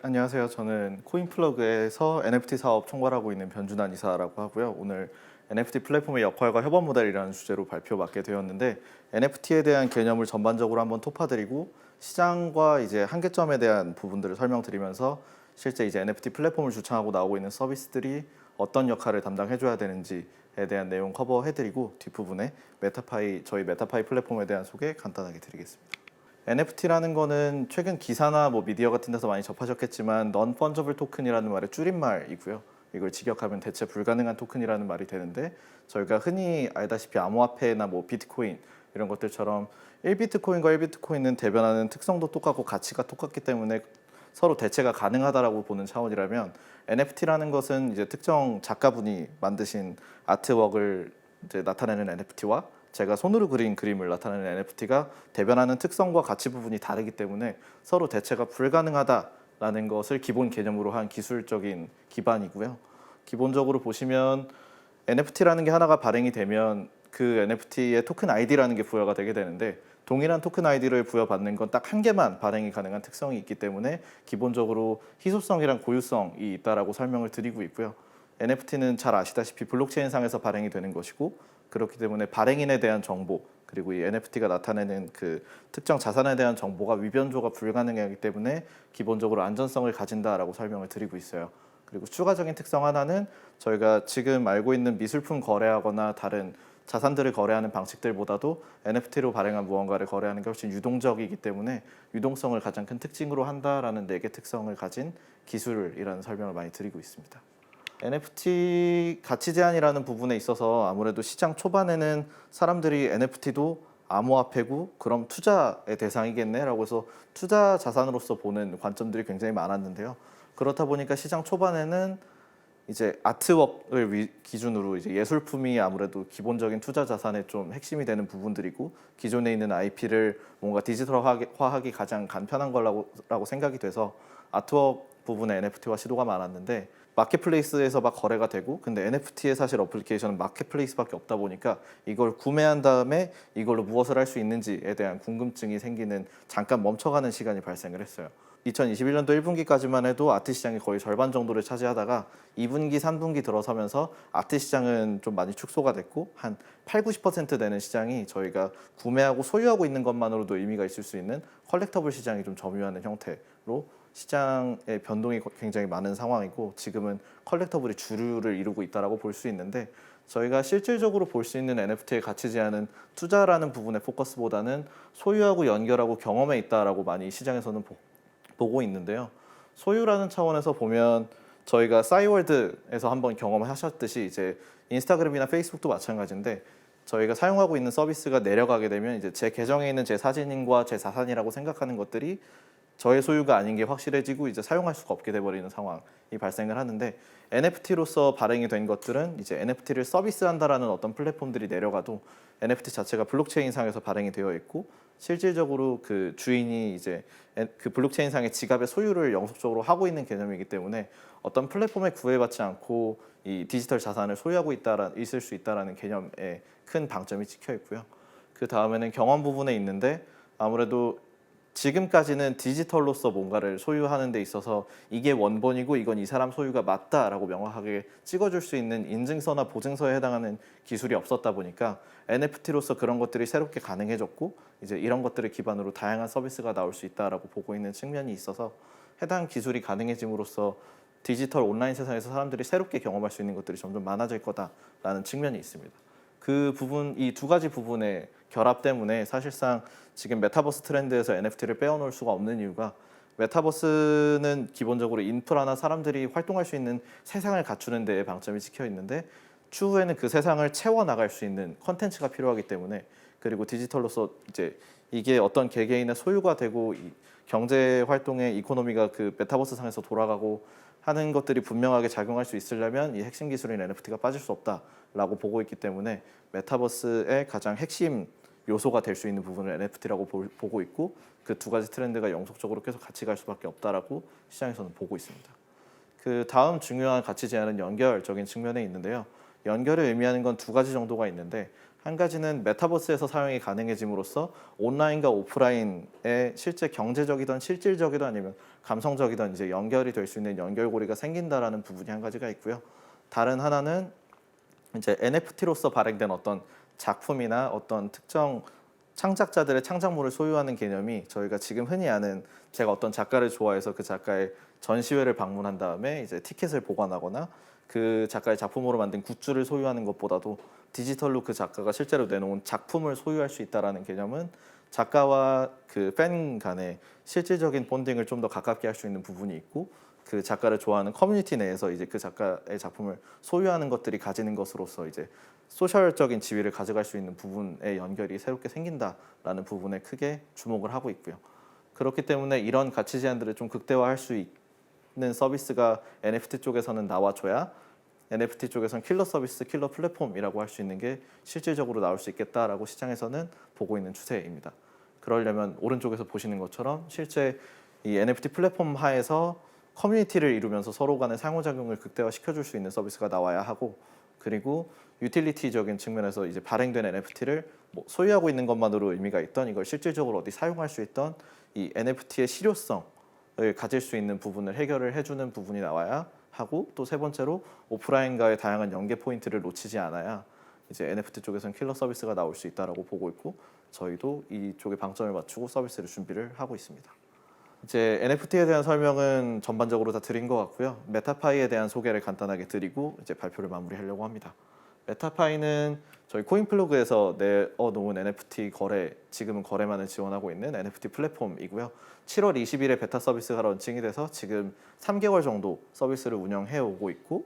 안녕하세요. 저는 코인플러그에서 NFT 사업 총괄하고 있는 변준환 이사라고 하고요. 오늘 NFT 플랫폼의 역할과 협업 모델이라는 주제로 발표 맡게 되었는데 NFT에 대한 개념을 전반적으로 한번 토파드리고 시장과 이제 한계점에 대한 부분들을 설명드리면서 실제 이제 NFT 플랫폼을 주창하고 나오고 있는 서비스들이 어떤 역할을 담당해줘야 되는지에 대한 내용 커버해드리고 뒷부분에 저희 메타파이 플랫폼에 대한 소개 간단하게 드리겠습니다. NFT라는 거는 최근 기사나 뭐 미디어 같은 데서 많이 접하셨겠지만 non fungible token이라는 말의 줄임말이고요. 이걸 직역하면 대체 불가능한 토큰이라는 말이 되는데 저희가 흔히 알다시피 암호화폐나 뭐 비트코인 이런 것들처럼 1비트코인과 1비트코인은 대변하는 특성도 똑같고 가치가 똑같기 때문에 서로 대체가 가능하다라고 보는 차원이라면 NFT라는 것은 이제 특정 작가분이 만드신 아트웍을 이제 나타내는 NFT와 제가 손으로 그린 그림을 나타내는 NFT가 대변하는 특성과 가치 부분이 다르기 때문에 서로 대체가 불가능하다라는 것을 기본 개념으로 한 기술적인 기반이고요. 기본적으로 보시면 NFT라는 게 하나가 발행이 되면 그 NFT의 토큰 아이디라는 게 부여가 되게 되는데 동일한 토큰 아이디를 부여받는 건 딱 한 개만 발행이 가능한 특성이 있기 때문에 기본적으로 희소성이랑 고유성이 있다라고 설명을 드리고 있고요. NFT는 잘 아시다시피 블록체인상에서 발행이 되는 것이고 그렇기 때문에 발행인에 대한 정보 그리고 이 NFT가 나타내는 그 특정 자산에 대한 정보가 위변조가 불가능하기 때문에 기본적으로 안전성을 가진다라고 설명을 드리고 있어요. 그리고 추가적인 특성 하나는 저희가 지금 알고 있는 미술품 거래하거나 다른 자산들을 거래하는 방식들보다도 NFT로 발행한 무언가를 거래하는 게 훨씬 유동적이기 때문에 유동성을 가장 큰 특징으로 한다라는 4개 특성을 가진 기술이라는 설명을 많이 드리고 있습니다. NFT 가치 제한이라는 부분에 있어서 아무래도 시장 초반에는 사람들이 NFT도 암호화폐고 그럼 투자의 대상이겠네라고 해서 투자 자산으로서 보는 관점들이 굉장히 많았는데요. 그렇다 보니까 시장 초반에는 이제 아트웍을 기준으로 이제 예술품이 아무래도 기본적인 투자 자산의 좀 핵심이 되는 부분들이고 기존에 있는 IP를 뭔가 디지털화하기 가장 간편한 거라고 생각이 돼서 아트웍 부분에 NFT화 시도가 많았는데 마켓플레이스에서 막 거래가 되고 근데 NFT의 사실 어플리케이션은 마켓플레이스밖에 없다 보니까 이걸 구매한 다음에 이걸로 무엇을 할 수 있는지에 대한 궁금증이 생기는 잠깐 멈춰가는 시간이 발생을 했어요. 2021년도 1분기까지만 해도 아트 시장이 거의 절반 정도를 차지하다가 2분기, 3분기 들어서면서 아트 시장은 좀 많이 축소가 됐고 한 8, 90% 되는 시장이 저희가 구매하고 소유하고 있는 것만으로도 의미가 있을 수 있는 컬렉터블 시장이 좀 점유하는 형태로 시장의 변동이 굉장히 많은 상황이고 지금은 컬렉터블이 주류를 이루고 있다고 볼 수 있는데 저희가 실질적으로 볼 수 있는 NFT의 가치 제한은 투자라는 부분의 포커스보다는 소유하고 연결하고 경험에 있다라고 많이 시장에서는 보고 있는데요. 소유라는 차원에서 보면 저희가 싸이월드에서 한번 경험하셨듯이 이제 인스타그램이나 페이스북도 마찬가지인데 저희가 사용하고 있는 서비스가 내려가게 되면 이제 제 계정에 있는 제 사진과 제 자산이라고 생각하는 것들이 저의 소유가 아닌 게 확실해지고 이제 사용할 수가 없게 돼버리는 상황이 발생을 하는데 NFT로서 발행이 된 것들은 이제 NFT를 서비스한다라는 어떤 플랫폼들이 내려가도 NFT 자체가 블록체인상에서 발행이 되어 있고 실질적으로 그 주인이 이제 그 블록체인상의 지갑의 소유를 영속적으로 하고 있는 개념이기 때문에 어떤 플랫폼에 구애받지 않고 이 디지털 자산을 소유하고 있을 수 있다라는 개념에 큰 방점이 찍혀 있고요. 그 다음에는 경험 부분에 있는데 아무래도 지금까지는 디지털로서 뭔가를 소유하는 데 있어서 이게 원본이고 이건 이 사람 소유가 맞다라고 명확하게 찍어줄 수 있는 인증서나 보증서에 해당하는 기술이 없었다 보니까 NFT로서 그런 것들이 새롭게 가능해졌고 이제 이런 것들을 기반으로 다양한 서비스가 나올 수 있다라고 보고 있는 측면이 있어서 해당 기술이 가능해짐으로써 디지털 온라인 세상에서 사람들이 새롭게 경험할 수 있는 것들이 점점 많아질 거다라는 측면이 있습니다. 그 부분, 이 두 가지 부분의 결합 때문에 사실상 지금 메타버스 트렌드에서 NFT를 빼어놓을 수가 없는 이유가 메타버스는 기본적으로 인프라나 사람들이 활동할 수 있는 세상을 갖추는 데에 방점이 찍혀 있는데 추후에는 그 세상을 채워나갈 수 있는 컨텐츠가 필요하기 때문에 그리고 디지털로서 이제 이게 어떤 개개인의 소유가 되고 이 경제 활동의 이코노미가 그 메타버스 상에서 돌아가고 하는 것들이 분명하게 작용할 수 있으려면 이 핵심 기술인 NFT가 빠질 수 없다라고 보고 있기 때문에 메타버스의 가장 핵심 요소가 될 수 있는 부분을 NFT라고 보고 있고 그 두 가지 트렌드가 영속적으로 계속 같이 갈 수밖에 없다라고 시장에서는 보고 있습니다. 그 다음 중요한 가치 제한은 연결적인 측면에 있는데요. 연결을 의미하는 건 두 가지 정도가 있는데 한 가지는 메타버스에서 사용이 가능해짐으로써 온라인과 오프라인의 실제 경제적이든 실질적이든 아니면 감성적이든 이제 연결이 될 수 있는 연결고리가 생긴다라는 부분이 한 가지가 있고요. 다른 하나는 이제 NFT로서 발행된 어떤 작품이나 어떤 특정 창작자들의 창작물을 소유하는 개념이 저희가 지금 흔히 아는 제가 어떤 작가를 좋아해서 그 작가의 전시회를 방문한 다음에 이제 티켓을 보관하거나 그 작가의 작품으로 만든 굿즈를 소유하는 것보다도 디지털로 그 작가가 실제로 내놓은 작품을 소유할 수 있다라는 개념은 작가와 그 팬 간의 실질적인 본딩을 좀 더 가깝게 할 수 있는 부분이 있고 그 작가를 좋아하는 커뮤니티 내에서 이제 그 작가의 작품을 소유하는 것들이 가지는 것으로서 이제 소셜적인 지위를 가져갈 수 있는 부분의 연결이 새롭게 생긴다라는 부분에 크게 주목을 하고 있고요. 그렇기 때문에 이런 가치 제한들을 좀 극대화할 수 있는 서비스가 NFT 쪽에서는 나와줘야 NFT 쪽에서는 킬러 서비스, 킬러 플랫폼이라고 할 수 있는 게 실질적으로 나올 수 있겠다라고 시장에서는 보고 있는 추세입니다. 그러려면 오른쪽에서 보시는 것처럼 실제 이 NFT 플랫폼 하에서 커뮤니티를 이루면서 서로 간의 상호작용을 극대화시켜줄 수 있는 서비스가 나와야 하고, 그리고 유틸리티적인 측면에서 이제 발행된 NFT를 뭐 소유하고 있는 것만으로 의미가 있던 이걸 실질적으로 어디 사용할 수 있던 이 NFT의 실효성을 가질 수 있는 부분을 해결을 해주는 부분이 나와야 하고, 또 세 번째로 오프라인과의 다양한 연계 포인트를 놓치지 않아야 이제 NFT 쪽에서는 킬러 서비스가 나올 수 있다라고 보고 있고, 저희도 이쪽에 방점을 맞추고 서비스를 준비를 하고 있습니다. 이제 NFT에 대한 설명은 전반적으로 다 드린 것 같고요. 메타파이에 대한 소개를 간단하게 드리고 이제 발표를 마무리하려고 합니다. 메타파이는 저희 코인플러그에서 내어놓은 NFT 거래, 지금은 거래만을 지원하고 있는 NFT 플랫폼이고요. 7월 20일에 베타 서비스가 런칭이 돼서 지금 3개월 정도 서비스를 운영해 오고 있고,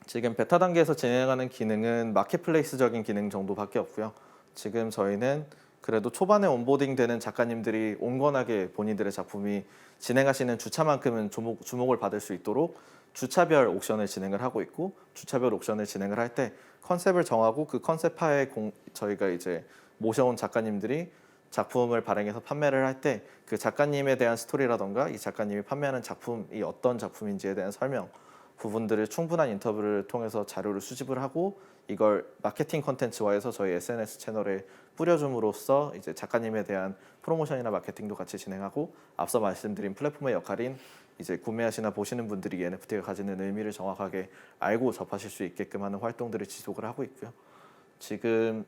지금 베타 단계에서 진행하는 기능은 마켓플레이스적인 기능 정도밖에 없고요. 지금 저희는 그래도 초반에 온보딩 되는 작가님들이 온건하게 본인들의 작품이 진행하시는 주차만큼은 주목을 받을 수 있도록 주차별 옥션을 진행을 하고 있고, 주차별 옥션을 진행을 할 때 컨셉을 정하고 그 컨셉하에 저희가 이제 모셔온 작가님들이 작품을 발행해서 판매를 할 때 그 작가님에 대한 스토리라던가 이 작가님이 판매하는 작품이 어떤 작품인지에 대한 설명 부분들을 충분한 인터뷰를 통해서 자료를 수집을 하고 이걸 마케팅 컨텐츠화해서 저희 SNS 채널에 뿌려줌으로써 이제 작가님에 대한 프로모션이나 마케팅도 같이 진행하고, 앞서 말씀드린 플랫폼의 역할인 이제 구매하시나 보시는 분들이 NFT가 가지는 의미를 정확하게 알고 접하실 수 있게끔 하는 활동들을 지속을 하고 있고요. 지금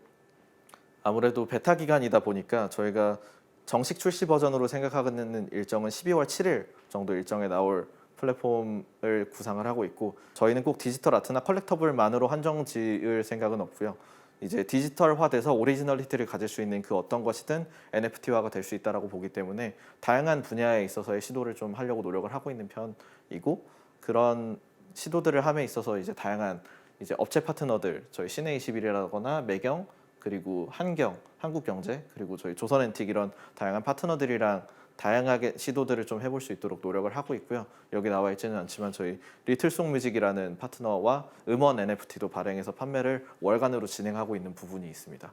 아무래도 베타 기간이다 보니까 저희가 정식 출시 버전으로 생각하는 일정은 12월 7일 정도 일정에 나올 플랫폼을 구상을 하고 있고, 저희는 꼭 디지털 아트나 컬렉터블만으로 한정 지을 생각은 없고요. 이제 디지털화돼서 오리지널리티를 가질 수 있는 그 어떤 것이든 NFT화가 될 수 있다라고 보기 때문에 다양한 분야에 있어서의 시도를 좀 하려고 노력을 하고 있는 편이고, 그런 시도들을 함에 있어서 이제 다양한 이제 업체 파트너들, 저희 시내21이라거나 매경, 그리고 한경, 한국경제, 그리고 저희 조선엔틱 이런 다양한 파트너들이랑 다양하게 시도들을 좀 해볼 수 있도록 노력을 하고 있고요. 여기 나와 있지는 않지만 저희 리틀송뮤직이라는 파트너와 음원 NFT도 발행해서 판매를 월간으로 진행하고 있는 부분이 있습니다.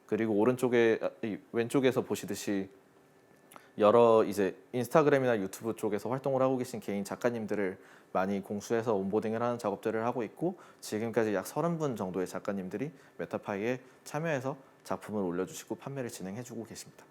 그리고 왼쪽에서 보시듯이 여러 이제 인스타그램이나 유튜브 쪽에서 활동을 하고 계신 개인 작가님들을 많이 공수해서 온보딩을 하는 작업들을 하고 있고, 지금까지 약 30분 정도의 작가님들이 메타파이에 참여해서 작품을 올려주시고 판매를 진행해주고 계십니다.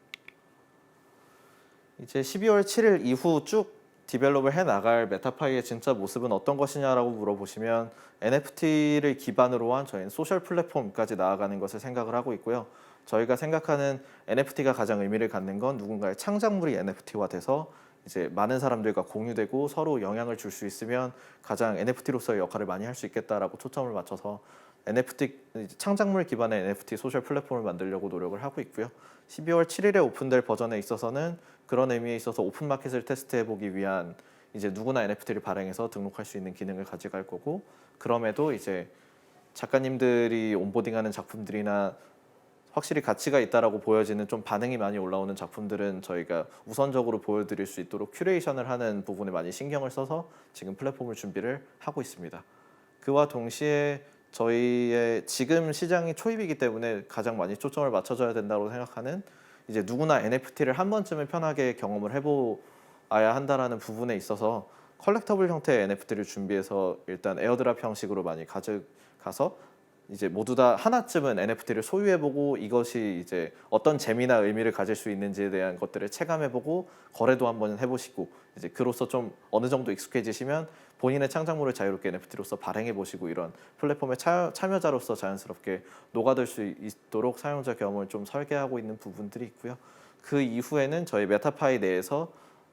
이제 12월 7일 이후 쭉 디벨롭을 해나갈 메타파이의 진짜 모습은 어떤 것이냐라고 물어보시면 NFT를 기반으로 한 저희는 소셜 플랫폼까지 나아가는 것을 생각을 하고 있고요. 저희가 생각하는 NFT가 가장 의미를 갖는 건 누군가의 창작물이 NFT화돼서 이제 많은 사람들과 공유되고 서로 영향을 줄 수 있으면 가장 NFT로서의 역할을 많이 할 수 있겠다라고 초점을 맞춰서 NFT 창작물 기반의 NFT 소셜 플랫폼을 만들려고 노력을 하고 있고요. 12월 7일에 오픈될 버전에 있어서는 그런 의미에 있어서 오픈 마켓을 테스트해 보기 위한 이제 누구나 NFT를 발행해서 등록할 수 있는 기능을 가져갈 거고, 그럼에도 이제 작가님들이 온보딩하는 작품들이나 확실히 가치가 있다라고 보여지는 좀 반응이 많이 올라오는 작품들은 저희가 우선적으로 보여드릴 수 있도록 큐레이션을 하는 부분에 많이 신경을 써서 지금 플랫폼을 준비를 하고 있습니다. 그와 동시에 저희의 지금 시장이 초입이기 때문에 가장 많이 초점을 맞춰줘야 된다고 생각하는 이제 누구나 NFT를 한 번쯤은 편하게 경험을 해보아야 한다라는 부분에 있어서 컬렉터블 형태의 NFT를 준비해서 일단 에어드랍 형식으로 많이 가져가서 이제 모두 다 하나쯤은 NFT를 소유해보고 이것이 이제 어떤 재미나 의미를 가질 수 있는지에 대한 것들을 체감해보고 거래도 한번 해보시고 이제 그로써 좀 어느 정도 익숙해지시면 본인의 창작물을 자유롭게 NFT로서 발행해보시고 이런 플랫폼의 참여자로서 자연스럽게 녹아들 수 있도록 사용자 경험을 좀 설계하고 있는 부분들이 있고요. 그 이후에는 저희 메타파이 내에서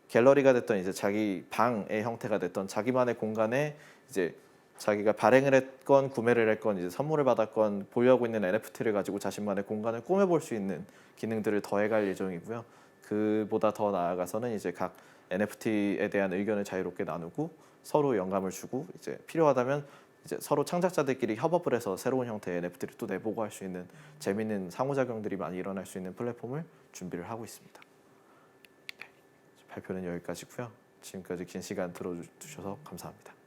갤러리가 됐던 이제 자기 방의 형태가 됐던 자기만의 공간에 이제 자기가 발행을 했건 구매를 했건 이제 선물을 받았건 보유하고 있는 NFT를 가지고 자신만의 공간을 꾸며볼 수 있는 기능들을 더해갈 예정이고요. 그보다 더 나아가서는 이제 각 NFT에 대한 의견을 자유롭게 나누고 서로 영감을 주고 이제 필요하다면 이제 서로 창작자들끼리 협업을 해서 새로운 형태의 NFT를 또 내보고 할 수 있는 재미있는 상호작용들이 많이 일어날 수 있는 플랫폼을 준비를 하고 있습니다. 네, 발표는 여기까지고요. 지금까지 긴 시간 들어주셔서 감사합니다.